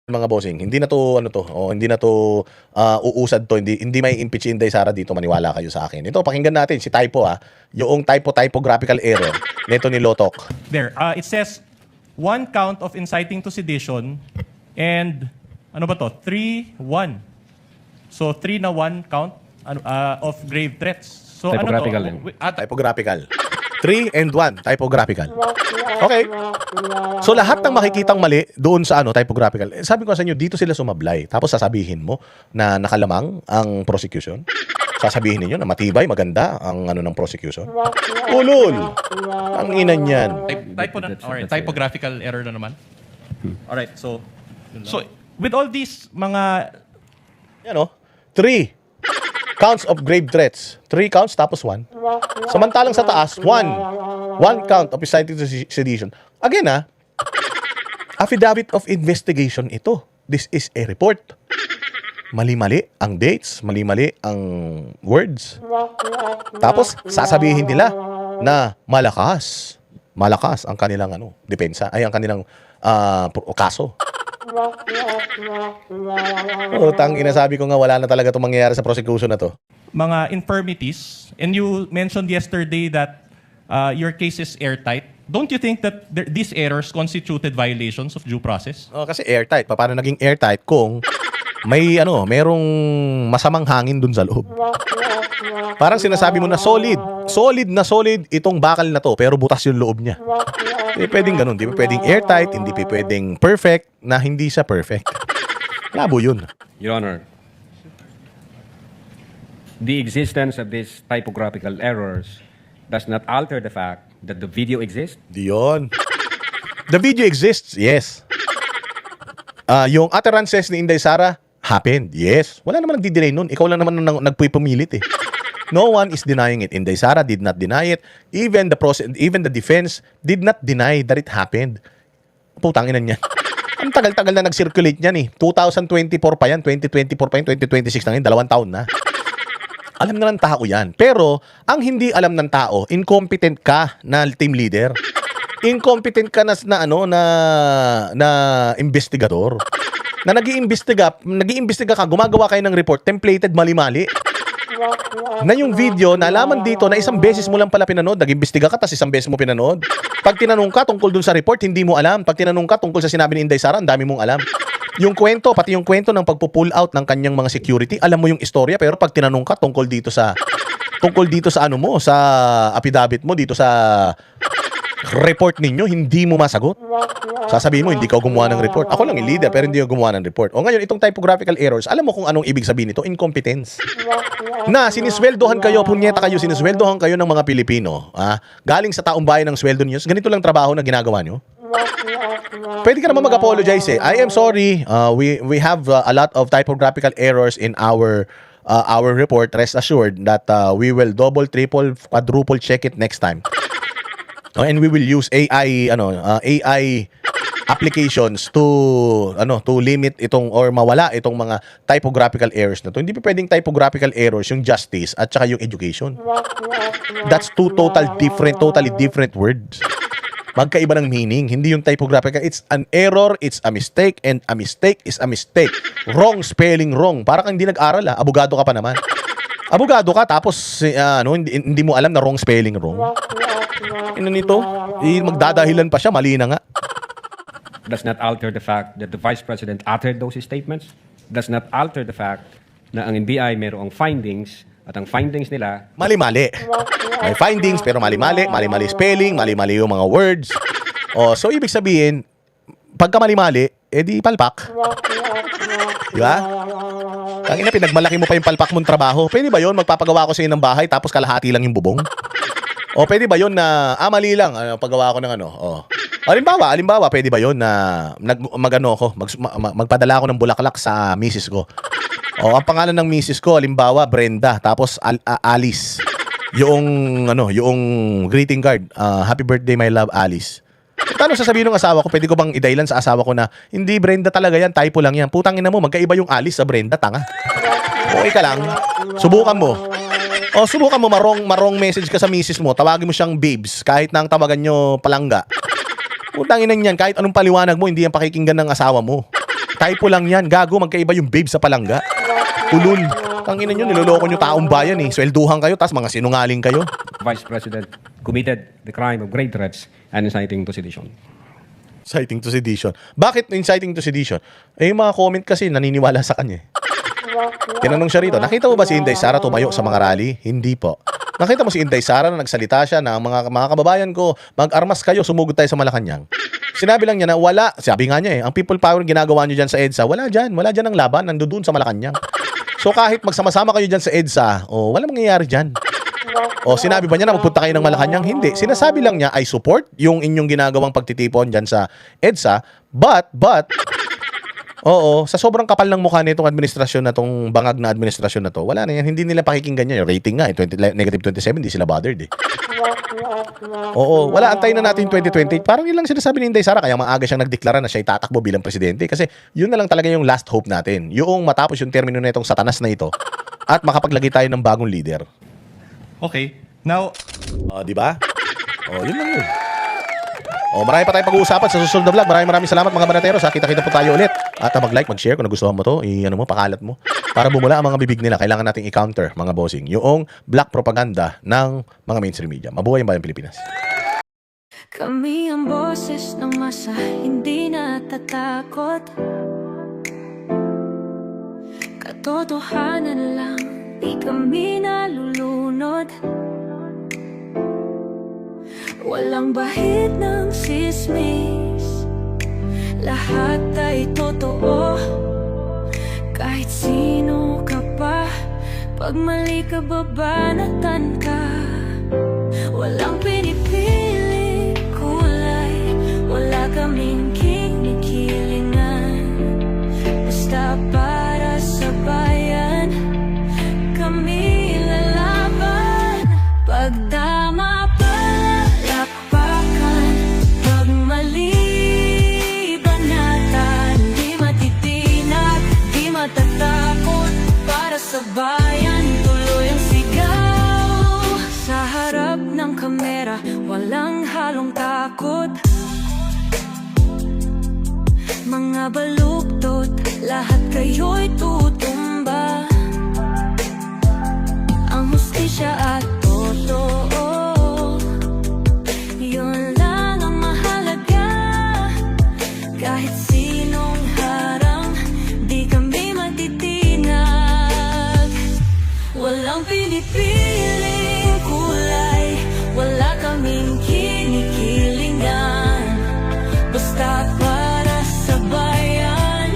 mga bossing, hindi na to hindi na to uusad to, hindi may impeach Inday Sara dito, maniwala kayo sa akin. Ito pakinggan natin si typo yung typographical error nito ni Lotok. There, it says 1 count of inciting to sedition and ano ba to? 3-1. So 3 na 1 count of grave threats. So Typographical ano to? Typographical. 3 and 1, typographical. Okay. So lahat ng makikitang mali doon sa typographical. Sabi ko sa inyo, dito sila sumablay. Tapos sasabihin mo na nakalamang ang prosecution. Sasabihin niyo na matibay, maganda ang ng prosecution. Ulol. Ang inan niyan. Typographical error na naman. Alright, so with all these mga 3 counts of grave threats. 3 counts tapos 1. Samantalang sa taas, 1 count of inciting to sedition. Again affidavit of investigation ito. This is a report. Mali-mali ang dates, mali-mali ang words. Tapos sasabihin nila na malakas ang kanilang depensa, ay ang kanilang kaso. Sabi ko nga wala na talaga itong mangyayari sa prosecution na to. mga infirmities, and you mentioned yesterday that your case is airtight. Don't you think that these errors constituted violations of due process? Kasi airtight. Paano naging airtight kung may merong masamang hangin dun sa loob? Parang sinasabi mo na solid itong bakal na to, pero butas yung loob niya. Hindi pwedeng ganun. Hindi pwedeng airtight, hindi pwedeng perfect na hindi siya perfect. Labo yun. Your Honor, the existence of these typographical errors does not alter the fact that the video exists. Diyon. The video exists, yes. Yung utterances ni Inday Sara happened, yes. Wala naman nagdi-deny nun. Ikaw lang naman nagpupumilit No one is denying it. Inday Sara did not deny it. Even the defense did not deny that it happened. Putang ina niyan. Ang tagal-tagal na nag-circulate niyan 2024 pa yan, 2024 pa yan, 2026 na yan, 2 taon na. Alam na ng tao yan. Pero, ang hindi alam ng tao, incompetent ka na team leader. Incompetent ka na investigador. Na nag-iimbestiga ka, gumagawa kayo ng report, templated mali-mali. Na yung video, nalaman dito na isang beses mo lang pala pinanood, nag-imbestiga ka, tas isang beses mo pinanood. Pag tinanong ka tungkol dun sa report, hindi mo alam. Pag tinanong ka tungkol sa sinabi ni Inday Sara, ang dami mong alam. Yung kwento, pati yung kwento ng pagpo-pull out ng kanyang mga security, alam mo yung istorya, pero pag tinanong ka tungkol dito sa sa affidavit mo, dito sa report ninyo, hindi mo masagot. Sasabihin mo, hindi ka gumawa ng report. Ako lang yung leader, pero hindi ka gumawa ng report. O ngayon, itong typographical errors, alam mo kung anong ibig sabihin nito? Incompetence. Na sinisweldohan kayo, punyeta kayo, sinisweldohan kayo ng mga Pilipino. Galing sa taong bayan ng sweldo niyo. Ganito lang trabaho na ginagawa nyo. Pwede ka naman mag-apologize I am sorry. We have a lot of typographical errors in our report. Rest assured that we will double, triple, quadruple check it next time. And we will use AI applications to limit itong or mawala itong mga typographical errors na to. Hindi pa pwedeng typographical errors yung justice at saka yung education. That's two totally different words. Magkaiba ng meaning, hindi yung typographical. It's an error, it's a mistake, and a mistake is a mistake. Wrong spelling wrong. Parang hindi nag-aral abogado ka pa naman. Abogado ka tapos hindi mo alam na wrong spelling wrong. Nito, magdadahilan pa siya, mali na nga. Does not alter the fact that the Vice President uttered those statements. Does not alter the fact na ang NBI mayroong findings at ang findings nila mali-mali. May findings pero mali-mali, mali-mali spelling, mali-mali yung mga words. So ibig sabihin, pagka mali-mali, di palpak. Di ba? Tangina, pinagmalaki mo pa yung palpak mong trabaho. Pwede ba yun? Magpapagawa ko sa iyo ng bahay tapos kalahati lang yung bubong? O pwede ba yun na, mali lang, paggawa ko ng Halimbawa, pwede ba yun na magpadala ako ng bulaklak sa misis ko? Ang pangalan ng misis ko, halimbawa, Brenda, tapos Alice. Yung greeting card, happy birthday my love, Alice. Paano sasabihin ng asawa ko, pwede ko bang idailan sa asawa ko na, hindi Brenda talaga yan, typo lang yan. Putang ina mo, magkaiba yung Alice sa Brenda, tanga. Okay ka lang, subukan mo. Subukan mo, marong message ka sa misis mo, tawagin mo siyang babes, kahit na ang tawagan nyo palangga. Putang ina niyan, kahit anong paliwanag mo, hindi yan pakikinggan ng asawa mo. Typo lang yan. Gago, magkaiba yung babe sa palangga. Ulul. Tangina nyo, niloloko nyo taong bayan eh. Swelduhan kayo, tas mga sinungaling kayo. Vice President committed the crime of grave threats and inciting to sedition. Inciting to sedition. Bakit inciting to sedition? Eh, yung mga comment kasi naniniwala sa kanya eh. Tinanong siya rito, nakita mo ba si Inday Sara tumayo sa mga rally? Hindi po. Nakita mo si Inday Sara na nagsalita siya na mga kababayan ko, mag-armas kayo, sumugod tayo sa Malacanang. Sinabi lang niya na wala, sabi nga niya eh, ang people power ginagawa niyo dyan sa EDSA, wala dyan ang laban, nandoon sa Malacanang. So kahit magsama-sama kayo dyan sa EDSA, wala mangyayari dyan. Sinabi ba niya na magpunta kayo ng Malacanang? Hindi. Sinasabi lang niya, I support yung inyong ginagawang pagtitipon dyan sa EDSA, but, sa sobrang kapal ng mukha nitong administrasyon na tong bangag na administrasyon na to, wala na yan. Hindi nila pakikinggan yan. Yung rating nga, negative 27, hindi sila bothered eh. Wala, antayin na natin 2028. Parang yun lang sinasabi ni Inday Sara, kaya maaga siyang nagdeklara na siya tatakbo bilang presidente. Kasi yun na lang talaga yung last hope natin. Yung matapos yung termino na itong satanas na ito at makapaglagay tayo ng bagong leader. Okay. Now, Di ba? Yun lang yun. Marami pa tayong pag-uusapan sa susunod na vlog. Maraming salamat mga banatero. Kita-kita po tayo ulit. At mag-like, mag-share kung nagustuhan mo to. Pakalat mo. Para bumula ang mga bibig nila. Kailangan nating i-counter, mga bossing, yung black propaganda ng mga mainstream media. Mabuhay ang bayang Pilipinas. Kami ang boses ng masa, hindi natatakot. Katotohanan lang, di kami nalulunod. Walang bahid ng sismis, lahat ay totoo. Kahit sino ka pa, pag mali ka babanatan ka. Walang pinipili kulay, wala kaming kinikilingan. Basta para sa bayan, kami lalaban. Pagtama palakpakan, pag mali banatan. Di matitinag, di matatakot, para sa bayan tuloy ang sigaw. Sa harap ng kamera, walang halong takot. Mga baluktot, lahat kayo'y tutumba. Ang hustisya at totoo, yun lang ang mahalaga. Kahit sinong harang, di kami matitinag. Walang pinipiling kulay, wala kaming kinikilingan. Basta para sa bayan,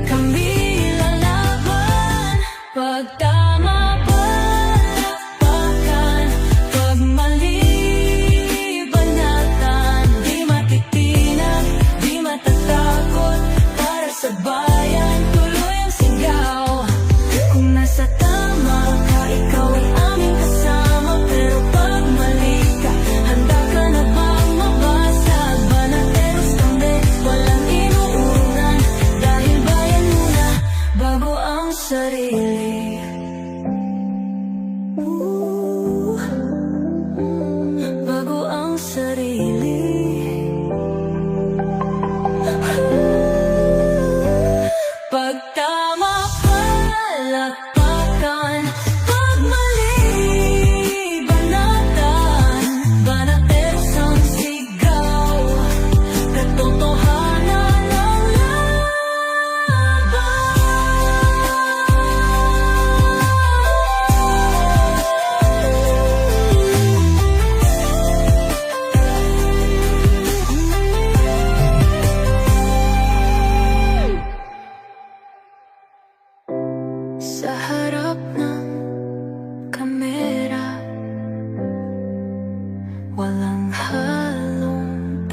kami lalaban. Pagtama palakpakan, pag mali banatan. Di matitinag, di matatakot, para sa bayan tuloy ang sigaw. Kung nasa tama ka, ikaw ay aming kasama. Pero pag mali ka, handa ka na bang mabasag? Banateros kami, walang inuunan. Dahil bayan muna, bago ang sarili. Bago ang sarili. Pagtama palakpakan, pag mali banatan. Banateros ang sigaw, katotohanan ang sa harap ng kamera, walang halong